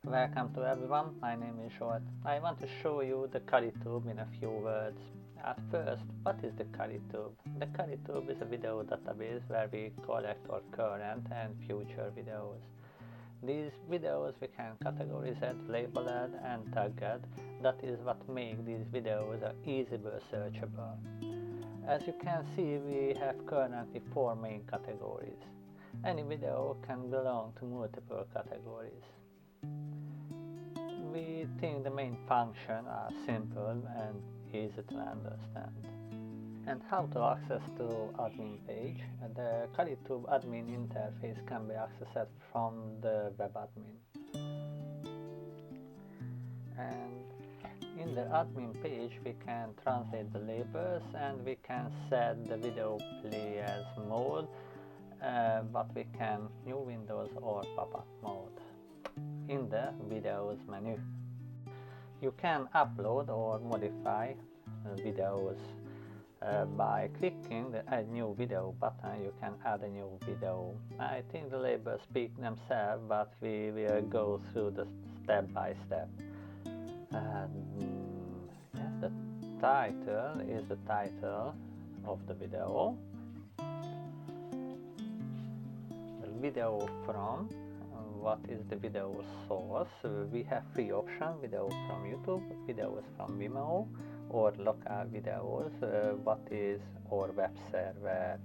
Welcome to everyone, my name is Zsolt. I want to show you the CaliTube in a few words. At first, what is the CaliTube? The CaliTube is a video database where we collect our current and future videos. These videos we can categorize, label and tag. That is what makes these videos easily searchable. As you can see, we have currently 4 main categories. Any video can belong to multiple categories. We think the main functions are simple and easy to understand. And how to access to admin page. The CaliTube admin interface can be accessed from the web admin. And in the admin page we can translate the labels and we can set the video play as mode, but we can new windows or pop-up mode. In the videos menu, you can upload or modify videos. By clicking the add new video button, you can add a new video. I think the labels speak themselves, but we will go through the step by step. The title is the title of the video. The video from. What is the video source? We have 3 options: video from YouTube, videos from Vimeo, or local videos. What is our web server?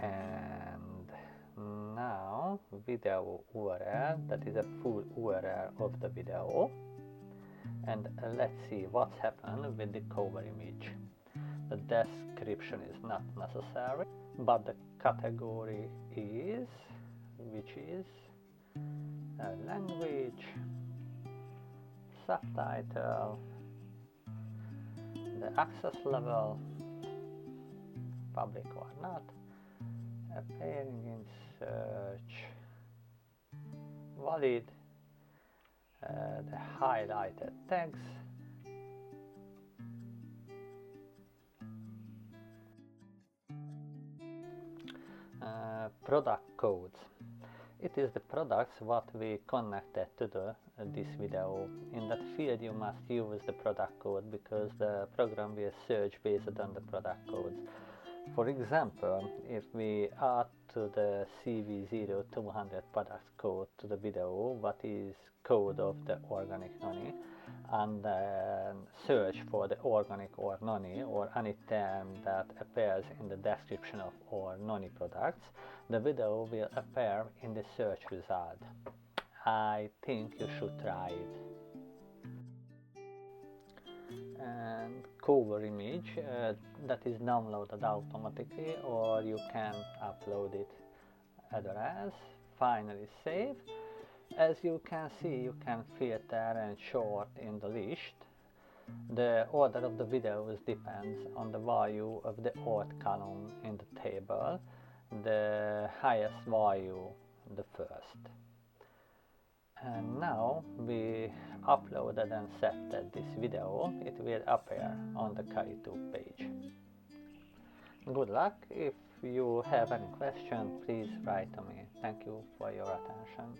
And now video URL, that is a full URL of the video. And let's see what's happened with the cover image. The description is not necessary, but the category is, which is language, subtitle, the access level, public or not, appearing in search, valid, the highlighted tags, product codes. It is the products what we connected to this video. In that field you must use the product code because the program will search based on the product codes. For example, if we add to the CV0200 product code to the video what is code of the organic noni, and then search for the organic or noni or any term that appears in the description of our noni products, the video will appear in the search result. I think you should try it. And cover image, that is downloaded automatically or you can upload it address. Finally save. As you can see, you can filter and sort in the list. The order of the videos depends on the value of the odd column in the table. The highest value, the first. And now we uploaded and set this video. It will appear on the CaliTube page. Good luck. If you have any question, please write to me. Thank you for your attention.